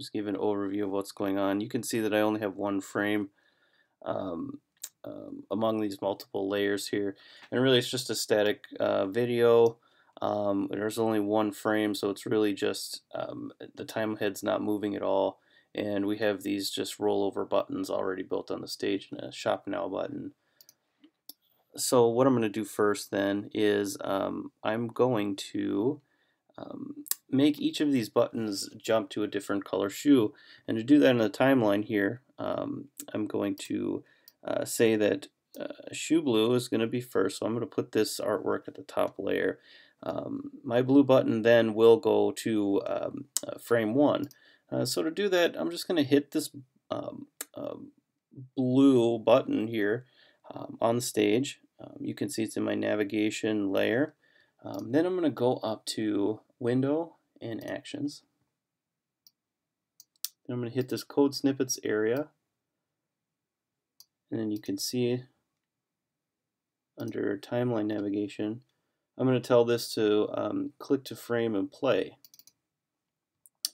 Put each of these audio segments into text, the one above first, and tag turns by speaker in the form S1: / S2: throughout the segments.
S1: just give an overview of what's going on. You can see that I only have one frame um, among these multiple layers here, and really it's just a static video. There's only one frame, so it's really just the time head's not moving at all, and we have these just rollover buttons already built on the stage and a Shop Now button. So what I'm going to do first then is I'm going to make each of these buttons jump to a different color shoe, and to do that in the timeline here, I'm going to say that shoe blue is going to be first, so I'm going to put this artwork at the top layer. My blue button then will go to frame 1. So to do that, I'm just going to hit this blue button here on the stage. You can see it's in my navigation layer. Then I'm going to go up to Window and Actions. Then I'm going to hit this Code Snippets area. And then you can see under Timeline Navigation, I'm going to tell this to click to frame and play.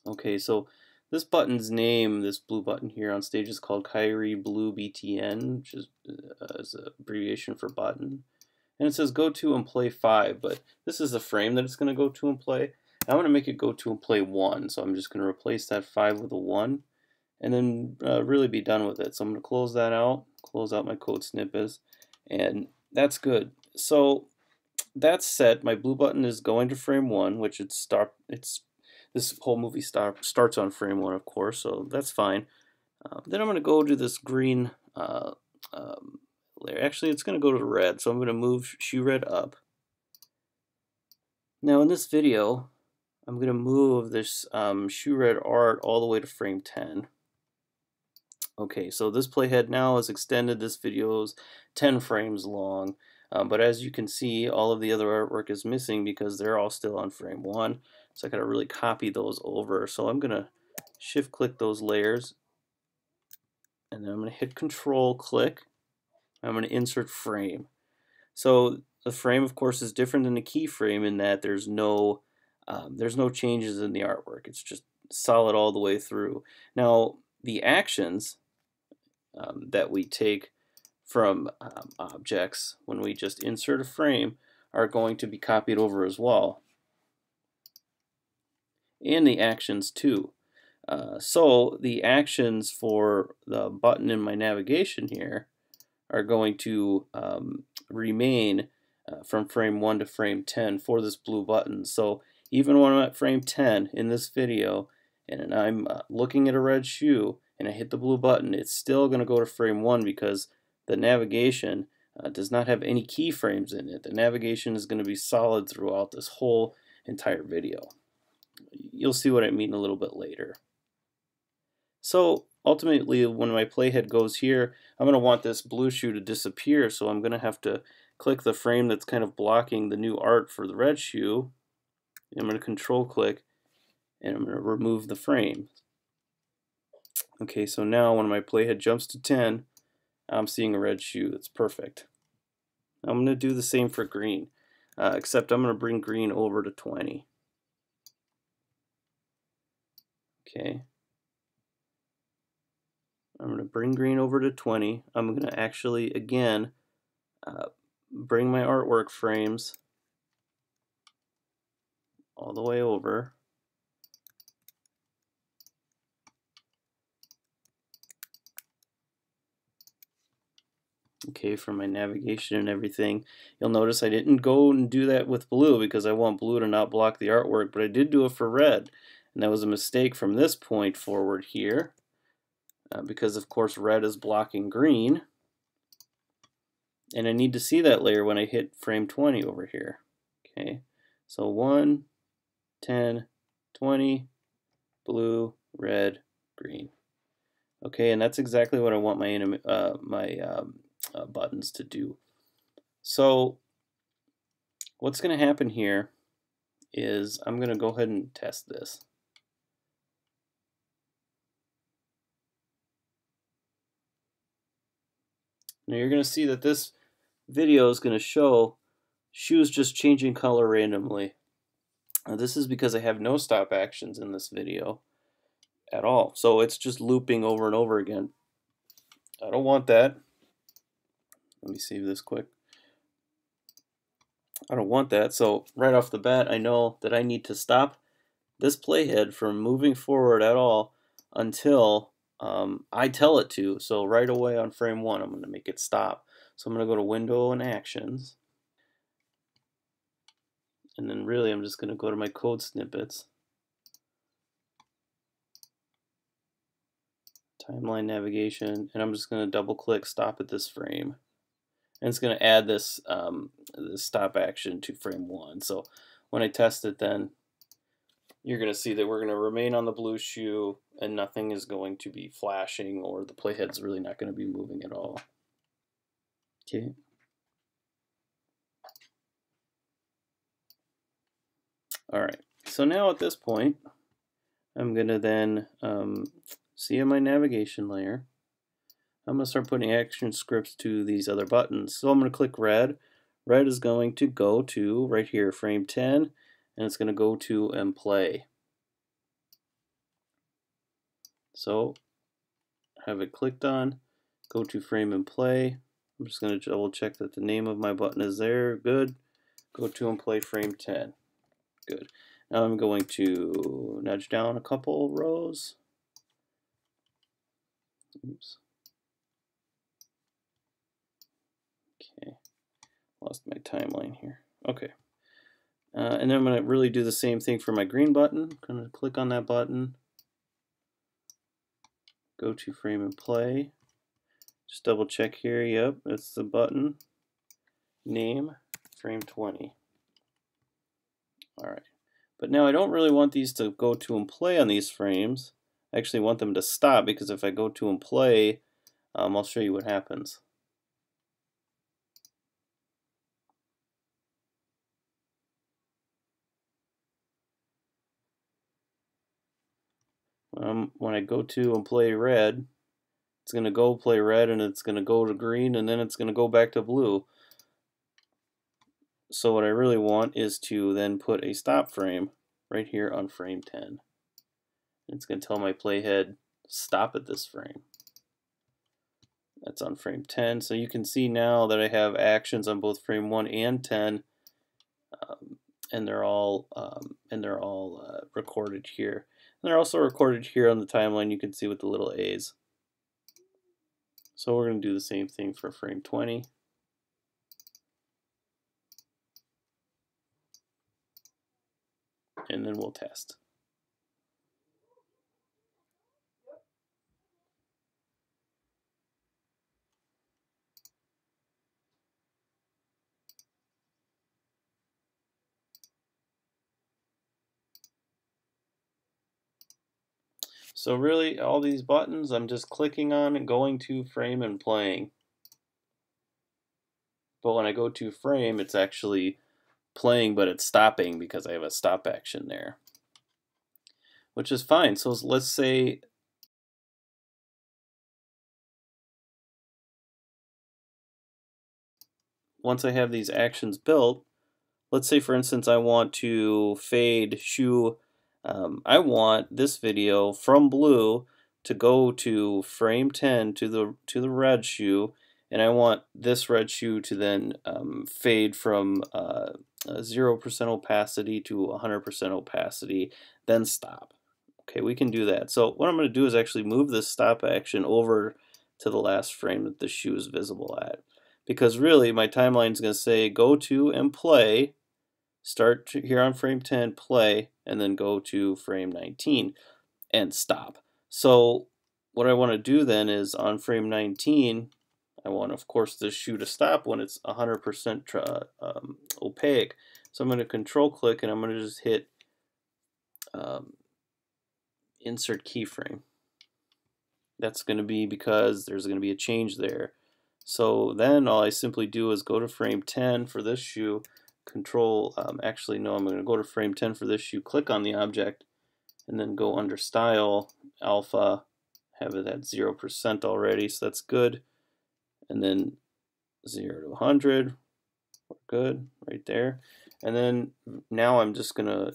S1: Okay, so this button's name, this blue button here on stage, is called Kyrie Blue BTN, which is an abbreviation for button. And it says go to and play 5, but this is the frame that it's going to go to and play. I want to make it go to and play 1, so I'm just going to replace that 5 with a 1, and then really be done with it. So I'm going to close that out, close out my code snippets, and that's good. So that's set. My blue button is going to frame 1, which this whole movie starts on frame 1, of course, so that's fine. Then I'm going to go to this green layer. Actually, it's going to go to red, so I'm going to move shoe red up. Now in this video, I'm going to move this shoe red art all the way to frame 10. Okay, so this playhead now is extended. This video is 10 frames long, but as you can see, all of the other artwork is missing because they're all still on frame 1. So I got to really copy those over. So I'm going to shift click those layers, and then I'm going to hit Control click. I'm going to insert frame. So the frame, of course, is different than the keyframe in that there's no changes in the artwork. It's just solid all the way through. Now the actions that we take from objects when we just insert a frame are going to be copied over as well, and the actions too. So the actions for the button in my navigation here are going to remain from frame 1 to frame 10 for this blue button. So even when I'm at frame 10 in this video and I'm looking at a red shoe and I hit the blue button, it's still going to go to frame 1 because the navigation does not have any keyframes in it. The navigation is going to be solid throughout this whole entire video. You'll see what I mean a little bit later. So ultimately, when my playhead goes here, I'm going to want this blue shoe to disappear, so I'm going to have to click the frame that's kind of blocking the new art for the red shoe. I'm going to control click, and I'm going to remove the frame. Okay, so now when my playhead jumps to 10, I'm seeing a red shoe. That's perfect. I'm going to do the same for green, except I'm going to bring green over to 20. Okay. I'm going to bring green over to 20. I'm going to actually, again, bring my artwork frames all the way over. Okay, for my navigation and everything. You'll notice I didn't go and do that with blue because I want blue to not block the artwork, but I did do it for red. And that was a mistake from this point forward here. Because of course red is blocking green, and I need to see that layer when I hit frame 20 over here. Okay, so 1, 10, 20, blue, red, green. Okay, and that's exactly what I want my buttons to do. So what's going to happen here is I'm going to go ahead and test this. Now you're going to see that this video is going to show shoes just changing color randomly. Now this is because I have no stop actions in this video. at all. So it's just looping over and over again. I don't want that. Let me save this quick. I don't want that. So right off the bat, I know that I need to stop this playhead from moving forward at all until I tell it to. So right away on frame 1, I'm going to make it stop. So I'm going to go to Window and Actions. And then really I'm just going to go to my code snippets. Timeline navigation, and I'm just going to double click stop at this frame. And it's going to add this, this stop action to frame 1. So when I test it, then you're going to see that we're going to remain on the blue shoe and nothing is going to be flashing, or the playhead's really not going to be moving at all. Okay. All right. So now at this point, I'm going to then see in my navigation layer, I'm going to start putting action scripts to these other buttons. So I'm going to click red. Red is going to go to right here, frame 10, and it's going to go to and play. So have it clicked on, go to frame and play. I'm just going to double check that the name of my button is there. Good. Go to and play frame 10. Good. Now I'm going to nudge down a couple rows. Oops. Okay. Lost my timeline here. Okay. And then I'm going to really do the same thing for my green button. I'm going to click on that button. Go to frame and play. Just double check here. Yep, that's the button. Name, frame 20. All right. But now I don't really want these to go to and play on these frames. I actually want them to stop, because if I go to and play, I'll show you what happens. When I go to and play red, it's going to go play red, and it's going to go to green, and then it's going to go back to blue. So what I really want is to then put a stop frame right here on frame 10. It's going to tell my playhead stop at this frame. That's on frame 10. So you can see now that I have actions on both frame 1 and 10, and they're all recorded here. And they're also recorded here on the timeline. You can see with the little A's. So we're going to do the same thing for frame 20. And then we'll test. So really, all these buttons, I'm just clicking on and going to frame and playing. But when I go to frame, it's actually playing, but it's stopping because I have a stop action there, which is fine. So let's say once I have these actions built, let's say for instance I want to fade shoe. I want this video from blue to go to frame 10 to the red shoe, and I want this red shoe to then fade from 0% opacity to 100% opacity, then stop. Okay, we can do that. So what I'm going to do is actually move this stop action over to the last frame that the shoe is visible at. Because really, my timeline is going to say go to and play, start here on frame 10, play, and then go to frame 19 and stop. So what I want to do then is on frame 19, I want, of course, this shoe to stop when it's 100% opaque. So I'm going to control click, and I'm going to just hit insert keyframe. That's going to be because there's going to be a change there. So then all I simply do is go to frame 10 for this shoe, control, actually no, I'm going to go to frame 10 for this shoe, click on the object, and then go under style, alpha, have it at 0% already, so that's good. And then 0 to 100, we're good right there. And then now I'm just going to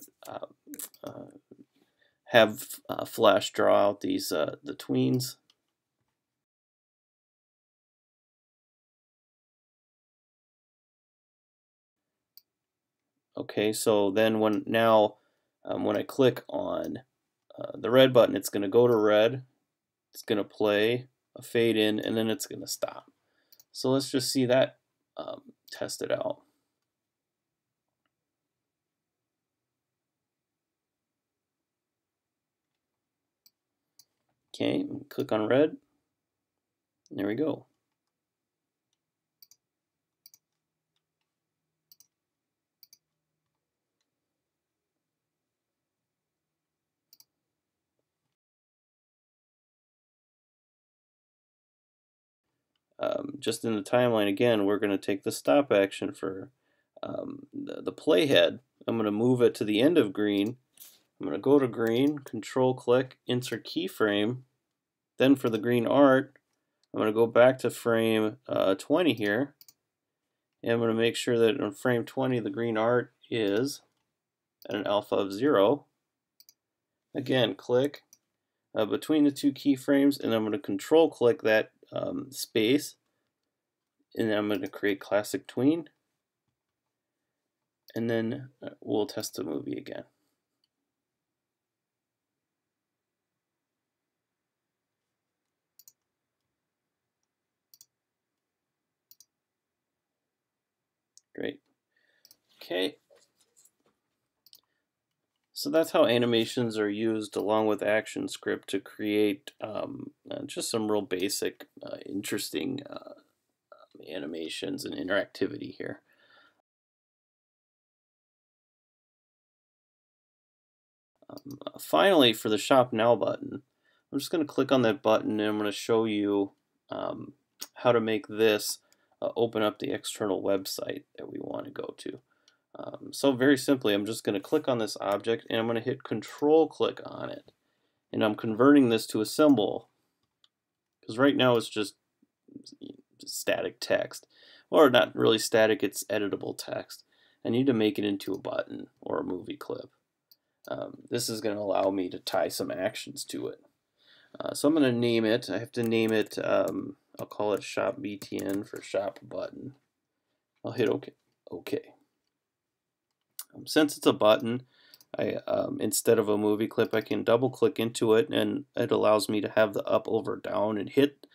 S1: have Flash draw out these the tweens. Okay, so then when I click on the red button, it's going to go to red, it's going to play a fade in, and then it's going to stop. So let's just see that tested out. Okay, click on red. There we go. Just in the timeline again, we're going to take the stop action for the playhead. I'm going to move it to the end of green. I'm going to go to green, control click, insert keyframe. Then for the green art, I'm going to go back to frame 20 here. And I'm going to make sure that on frame 20 the green art is at an alpha of 0. Again, click between the two keyframes, and I'm going to control click that space, and then I'm going to create classic tween, and then we'll test the movie again. Great. Okay. So that's how animations are used along with Actionscript to create just some real basic, interesting animations and interactivity here. Finally, for the Shop Now button, I'm just going to click on that button and I'm going to show you how to make this open up the external website that we want to go to. So very simply, I'm just going to click on this object and I'm going to hit control click on it. And I'm converting this to a symbol because right now it's just static text. Or not really static, it's editable text. I need to make it into a button or a movie clip. This is going to allow me to tie some actions to it. So I'm going to name it. I have to name it, I'll call it Shop BTN for Shop Button. I'll hit OK. OK. Since it's a button, instead of a movie clip, I can double click into it and it allows me to have the up, over, down, and hit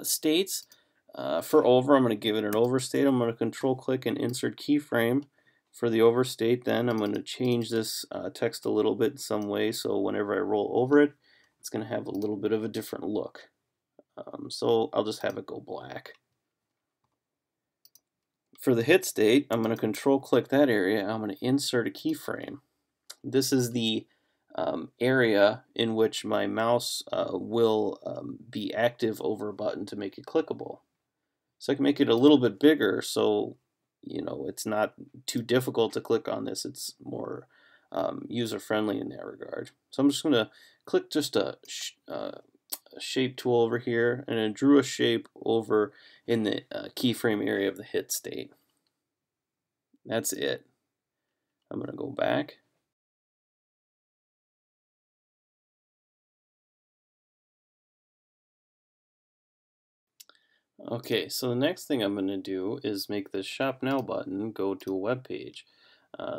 S1: states. For over, I'm going to give it an overstate. I'm going to control click and insert keyframe. For the overstate, then I'm going to change this text a little bit in some way, so whenever I roll over it, it's going to have a little bit of a different look. So I'll just have it go black. For the hit state, I'm going to control click that area. I'm going to insert a keyframe. This is the area in which my mouse will be active over a button to make it clickable. So I can make it a little bit bigger so it's not too difficult to click on this. It's more user-friendly in that regard. So I'm just going to click just a shape tool over here, and I drew a shape over in the keyframe area of the hit state. That's it. I'm going to go back. Okay, so the next thing I'm going to do is make this Shop Now button go to a web page.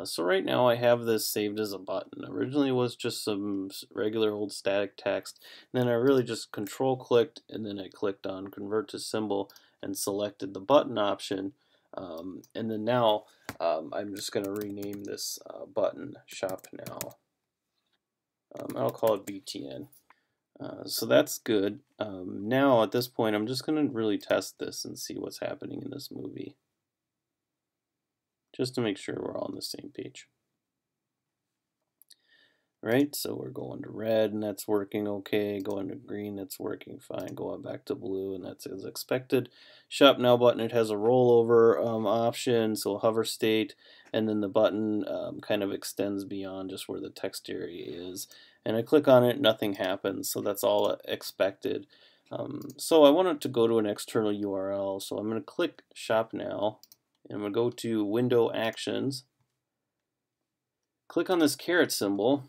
S1: So right now I have this saved as a button. Originally it was just some regular old static text. And then I really just control clicked and then I clicked on convert to symbol and selected the button option. And then now I'm just going to rename this button Shop Now. I'll call it BTN. So that's good. Now at this point I'm just going to really test this and see what's happening in this movie, just to make sure we're all on the same page. Right, so we're going to red and that's working okay, going to green, that's working fine, going back to blue and that's as expected. Shop Now button, it has a rollover option, so hover state, and then the button kind of extends beyond just where the text area is. And I click on it, nothing happens, so that's all expected. So I want it to go to an external URL, so I'm going to click Shop Now, and I'm going to go to Window Actions, click on this caret symbol,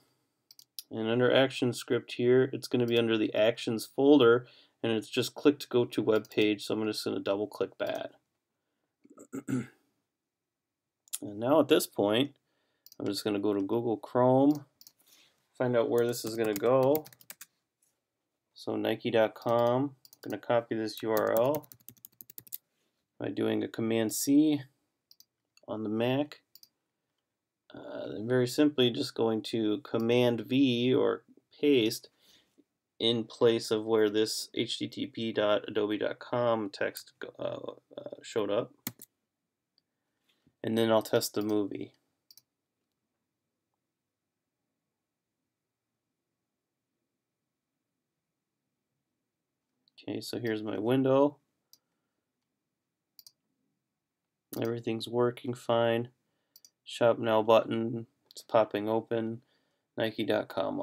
S1: And under Actionscript here, it's going to be under the Actions folder, and it's just click to go to web page, so I'm just going to double click that. And now at this point, I'm just going to go to Google Chrome, find out where this is going to go. So Nike.com, I'm going to copy this URL by doing a Command-C on the Mac. Then very simply just going to Command-V or paste in place of where this http.adobe.com text showed up. And then I'll test the movie. Okay, so here's my window. Everything's working fine. Shop Now button, it's popping open. Nike.com